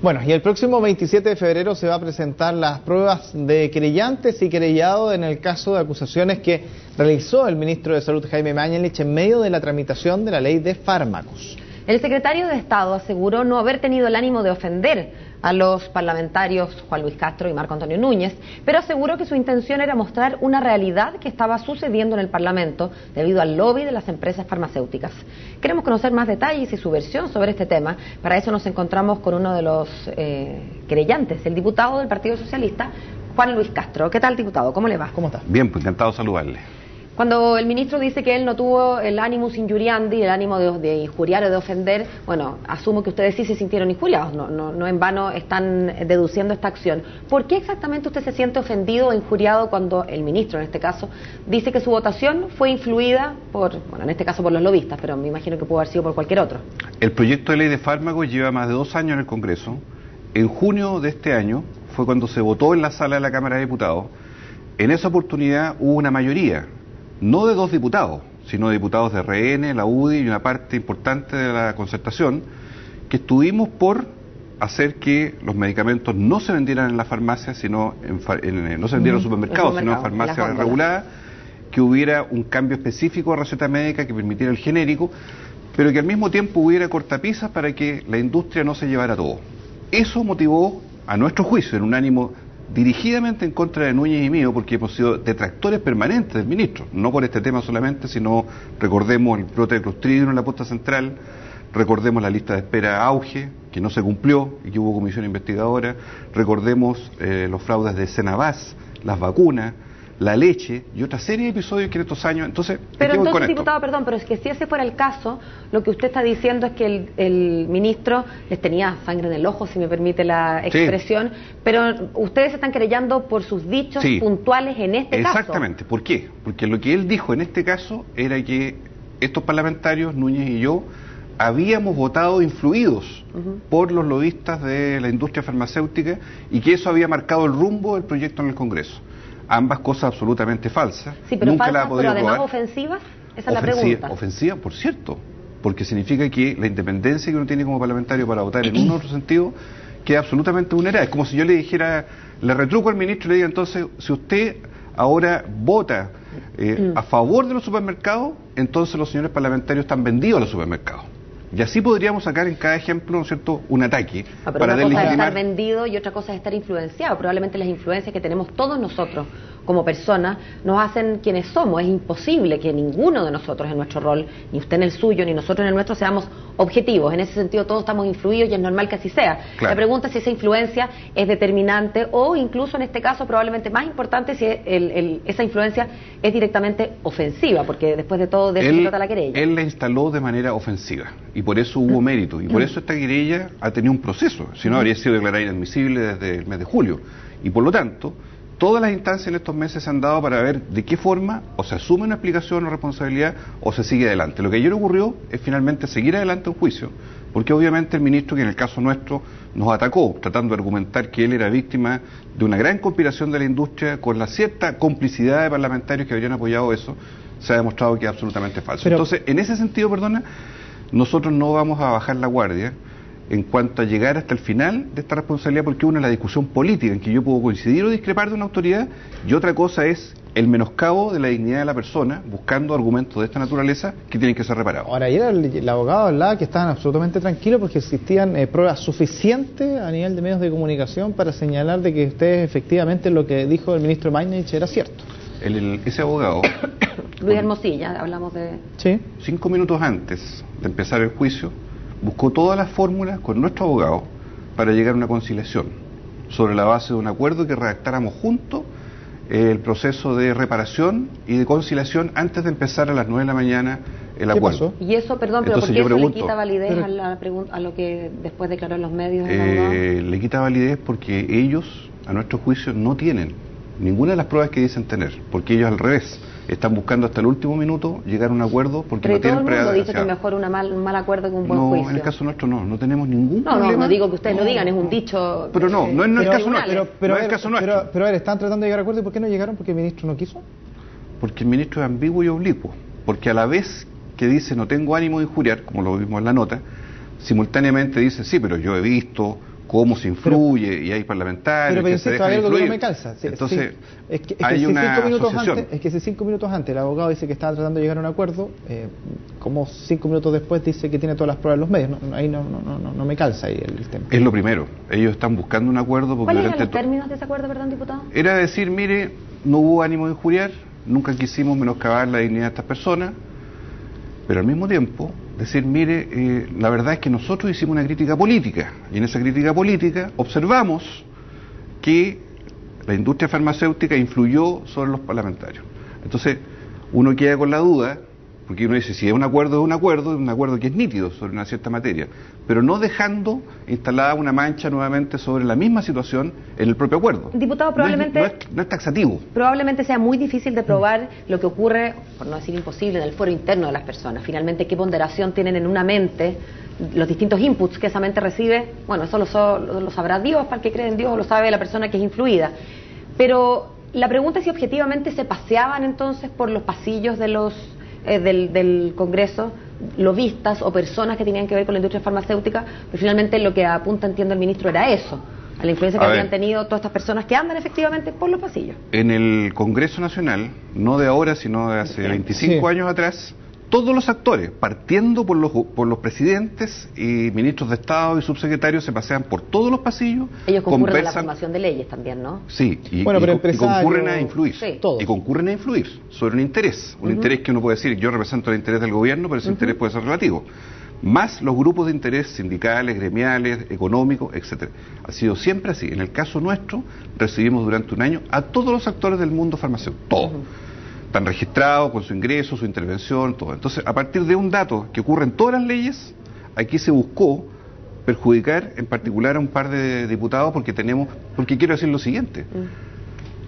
Bueno, y el próximo 27 de febrero se va a presentar las pruebas de querellantes y querellados en el caso de acusaciones que realizó el ministro de Salud, Jaime Mañalich, en medio de la tramitación de la ley de fármacos. El secretario de Estado aseguró no haber tenido el ánimo de ofender a los parlamentarios Juan Luis Castro y Marco Antonio Núñez, pero aseguró que su intención era mostrar una realidad que estaba sucediendo en el Parlamento debido al lobby de las empresas farmacéuticas. Queremos conocer más detalles y su versión sobre este tema. Para eso nos encontramos con uno de los querellantes, el diputado del Partido Socialista, Juan Luis Castro. ¿Qué tal, diputado? ¿Cómo le va? ¿Cómo está? Bien, pues encantado de saludarle. Cuando el ministro dice que él no tuvo el animus injuriandi, el ánimo de injuriar o de ofender, bueno, asumo que ustedes sí se sintieron injuriados, no en vano están deduciendo esta acción. ¿Por qué exactamente usted se siente ofendido o injuriado cuando el ministro, en este caso, dice que su votación fue influida por, bueno, en este caso por los lobistas, pero me imagino que pudo haber sido por cualquier otro? El proyecto de ley de fármacos lleva más de 2 años en el Congreso. En junio de este año fue cuando se votó en la sala de la Cámara de Diputados. En esa oportunidad hubo una mayoría, no de 2 diputados, sino de diputados de RN, la UDI y una parte importante de la Concertación, que estuvimos por hacer que los medicamentos no se vendieran en la farmacia, sino no se vendieran en los supermercados, sino en farmacias reguladas, que hubiera un cambio específico de receta médica que permitiera el genérico, pero que al mismo tiempo hubiera cortapisas para que la industria no se llevara todo. Eso motivó, a nuestro juicio, en un ánimo dirigidamente en contra de Núñez y mío, porque hemos sido detractores permanentes del ministro, no por este tema solamente, sino recordemos el brote de Clostridium en la posta central, recordemos la lista de espera auge, que no se cumplió y que hubo comisión investigadora, recordemos los fraudes de Cenabás, las vacunas, la leche y otra serie de episodios que en estos años... Pero entonces, diputado, perdón, pero es que si ese fuera el caso, lo que usted está diciendo es que el ministro les tenía sangre en el ojo, si me permite la expresión, sí. Pero ustedes se están querellando por sus dichos puntuales en este caso. Exactamente. ¿Por qué? Porque lo que él dijo en este caso era que estos parlamentarios, Núñez y yo, habíamos votado influidos por los lobistas de la industria farmacéutica y que eso había marcado el rumbo del proyecto en el Congreso. Ambas cosas absolutamente falsas. Sí, pero nunca falsas, la podría pero además probar. Ofensivas, esa es la pregunta. Ofensivas, por cierto, porque significa que la independencia que uno tiene como parlamentario para votar en un otro sentido queda absolutamente vulnerada. Es como si yo le dijera, le retruco al ministro y le diga, entonces, si usted ahora vota a favor de los supermercados, entonces los señores parlamentarios están vendidos a los supermercados. Y así podríamos sacar en cada ejemplo, ¿no es cierto?, un ataque para una cosa es estar vendido y otra cosa es estar influenciado. Probablemente las influencias que tenemos todos nosotros como personas nos hacen quienes somos. Es imposible que ninguno de nosotros en nuestro rol, ni usted en el suyo, ni nosotros en el nuestro, seamos objetivos. En ese sentido todos estamos influidos y es normal que así sea. Claro. La pregunta es si esa influencia es determinante o incluso en este caso probablemente más importante si esa influencia es directamente ofensiva, porque después de todo de eso se trata la querella. Él la instaló de manera ofensiva y por eso hubo mérito y por eso esta querella ha tenido un proceso, si no habría sido declarada inadmisible desde el mes de julio y por lo tanto todas las instancias en estos meses se han dado para ver de qué forma o se asume una explicación o responsabilidad o se sigue adelante. Lo que ayer ocurrió es finalmente seguir adelante un juicio, porque obviamente el ministro, que en el caso nuestro nos atacó tratando de argumentar que él era víctima de una gran conspiración de la industria con la cierta complicidad de parlamentarios que habrían apoyado eso, se ha demostrado que es absolutamente falso. Entonces, en ese sentido, nosotros no vamos a bajar la guardia en cuanto a llegar hasta el final de esta responsabilidad, porque una es la discusión política en que yo puedo coincidir o discrepar de una autoridad y otra cosa es el menoscabo de la dignidad de la persona buscando argumentos de esta naturaleza que tienen que ser reparados. Ahora, ayer el abogado hablaba que estaban absolutamente tranquilos porque existían pruebas suficientes a nivel de medios de comunicación para señalar de que ustedes efectivamente lo que dijo el ministro Mañalich era cierto. Ese abogado Luis Hermosilla, hablamos de... Sí. 5 minutos antes de empezar el juicio buscó todas las fórmulas con nuestro abogado para llegar a una conciliación sobre la base de un acuerdo que redactáramos juntos el proceso de reparación y de conciliación antes de empezar a las 9 de la mañana el acuerdo. Y eso, perdón, pero ¿por qué eso le quita validez a lo que después declaró en los medios? Le quita validez porque ellos, a nuestro juicio, no tienen ninguna de las pruebas que dicen tener, porque ellos al revés están buscando hasta el último minuto llegar a un acuerdo porque no tienen pruebas. Pero todo el mundo dice que mejor un mal acuerdo que un buen juicio. No, en el caso nuestro no tenemos ningún problema. No digo que ustedes lo digan, es un dicho. Pero no es el caso nuestro. Pero a ver, están tratando de llegar a acuerdo y ¿por qué no llegaron? ¿Porque el ministro no quiso? Porque el ministro es ambiguo y oblicuo, porque a la vez que dice no tengo ánimo de injuriar, como lo vimos en la nota, simultáneamente dice sí, pero yo he visto cómo se influye, y hay parlamentarios pero que se insisto, dejan hay algo que no influir. me calza. Entonces, hay una asociación. Es que si 5 minutos antes el abogado dice que estaba tratando de llegar a un acuerdo, como 5 minutos después dice que tiene todas las pruebas en los medios. Ahí no me calza ahí el tema. Es lo primero. Ellos están buscando un acuerdo. Porque ¿Cuáles eran los términos de ese acuerdo, perdón, diputado? Era decir, mire, no hubo ánimo de injuriar, nunca quisimos menoscabar la dignidad de estas personas, pero al mismo tiempo decir, mire, la verdad es que nosotros hicimos una crítica política, y en esa crítica política observamos que la industria farmacéutica influyó sobre los parlamentarios. Entonces, uno queda con la duda, porque uno dice, si es un acuerdo que es nítido sobre una cierta materia, pero no dejando instalada una mancha nuevamente sobre la misma situación en el propio acuerdo. Diputado, probablemente no es taxativo. Probablemente sea muy difícil de probar lo que ocurre, por no decir imposible, en el fuero interno de las personas. Finalmente, qué ponderación tienen en una mente los distintos inputs que esa mente recibe. Bueno, eso lo sabrá Dios, para el que cree en Dios, o lo sabe la persona que es influida. Pero la pregunta es si objetivamente se paseaban entonces por los pasillos de del Congreso, lobistas o personas que tenían que ver con la industria farmacéutica, pero finalmente lo que apunta, entiendo, el ministro era eso, a la influencia que habían tenido todas estas personas que andan efectivamente por los pasillos. En el Congreso Nacional, no de ahora, sino de hace 25 años atrás, todos los actores, partiendo por los presidentes y ministros de Estado y subsecretarios, se pasean por todos los pasillos. Ellos concurren a la formación de leyes también, ¿no? Sí, y concurren a influir. Sí. Y concurren a influir sobre un interés. Un interés que uno puede decir, yo represento el interés del gobierno, pero ese interés puede ser relativo. Más los grupos de interés sindicales, gremiales, económicos, etcétera. Ha sido siempre así. En el caso nuestro, recibimos durante un año a todos los actores del mundo farmacéutico. Todos. Están registrados con su ingreso, su intervención, todo. Entonces, a partir de un dato que ocurre en todas las leyes, aquí se buscó perjudicar en particular a un par de diputados porque quiero decir lo siguiente.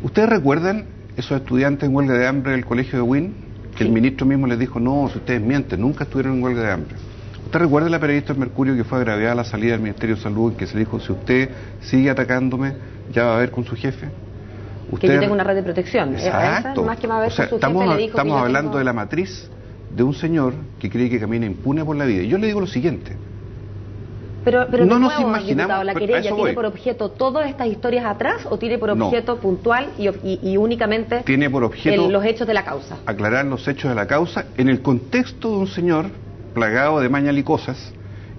¿Ustedes recuerdan esos estudiantes en huelga de hambre del colegio de Wynn? Que el ministro mismo les dijo, no, si ustedes mienten, nunca estuvieron en huelga de hambre. ¿Usted recuerda la periodista del Mercurio que fue agraviada a la salida del Ministerio de Salud en que se le dijo, si usted sigue atacándome, ya va a ver con su jefe? Que yo tengo una red de protección. Exacto. Más que va a ver, o sea, estamos hablando de la matriz de un señor que cree que camina impune por la vida. Y yo le digo lo siguiente. Pero no nos nuevo, imaginamos. Diputado, ¿la querella tiene por objeto todas estas historias atrás o tiene por objeto puntual y únicamente tiene por objeto los hechos de la causa? Aclarar los hechos de la causa en el contexto de un señor plagado de mañalicosas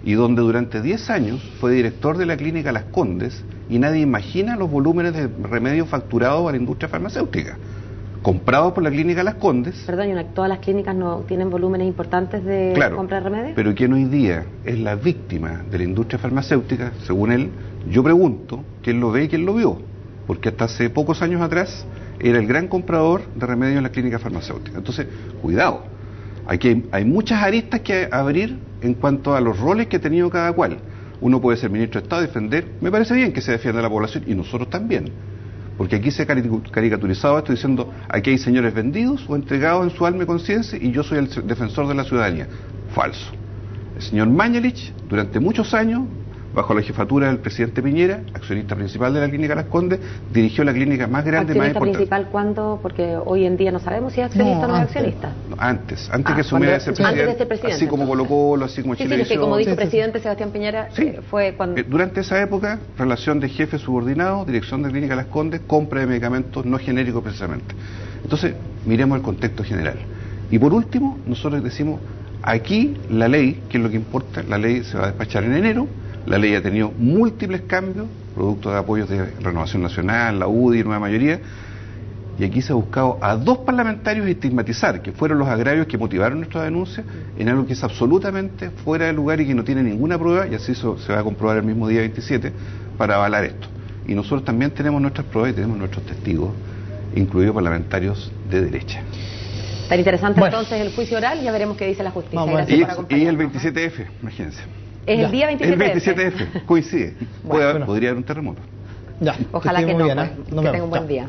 y donde durante 10 años fue director de la clínica Las Condes y nadie imagina los volúmenes de remedios facturados a la industria farmacéutica, comprados por la clínica Las Condes. Perdón, ¿todas las clínicas no tienen volúmenes importantes de compra de remedios? Pero quien hoy día es la víctima de la industria farmacéutica, según él, yo pregunto, ¿quién lo ve y quién lo vio? Porque hasta hace pocos años atrás era el gran comprador de remedios en la clínica farmacéutica. Entonces, cuidado, aquí hay muchas aristas que abrir en cuanto a los roles que ha tenido cada cual. Uno puede ser ministro de Estado y defender, me parece bien que se defienda a la población y nosotros también, porque aquí se ha caricaturizado esto diciendo, aquí hay señores vendidos o entregados en su alma y conciencia y yo soy el defensor de la ciudadanía. Falso. El señor Mañalich, durante muchos años, bajo la jefatura del presidente Piñera, accionista principal de la clínica Las Condes, dirigió la clínica más grande, más importante. ¿Accionista principal cuándo? Porque hoy en día no sabemos si es accionista o no es accionista. Antes que asumiera ese presidente, así como Colo-Colo, así como Chile. Sí, como dijo el presidente Sebastián Piñera, fue cuando... Durante esa época, relación de jefe subordinado, dirección de clínica Las Condes, compra de medicamentos no genéricos precisamente. Entonces, miremos el contexto general. Y por último, nosotros decimos, aquí la ley, que es lo que importa, la ley se va a despachar en enero. La ley ha tenido múltiples cambios, producto de apoyos de Renovación Nacional, la UDI, Nueva Mayoría, y aquí se ha buscado a 2 parlamentarios estigmatizar, que fueron los agravios que motivaron nuestra denuncia, en algo que es absolutamente fuera de lugar y que no tiene ninguna prueba, y así se va a comprobar el mismo día 27, para avalar esto. Y nosotros también tenemos nuestras pruebas y tenemos nuestros testigos, incluidos parlamentarios de derecha. Tan interesante entonces el juicio oral, ya veremos qué dice la justicia. Y el 27F, imagínense. Es el día 27F. El 27F, coincide. Podría haber un terremoto. Ya. Ojalá que no, que tenga un buen día.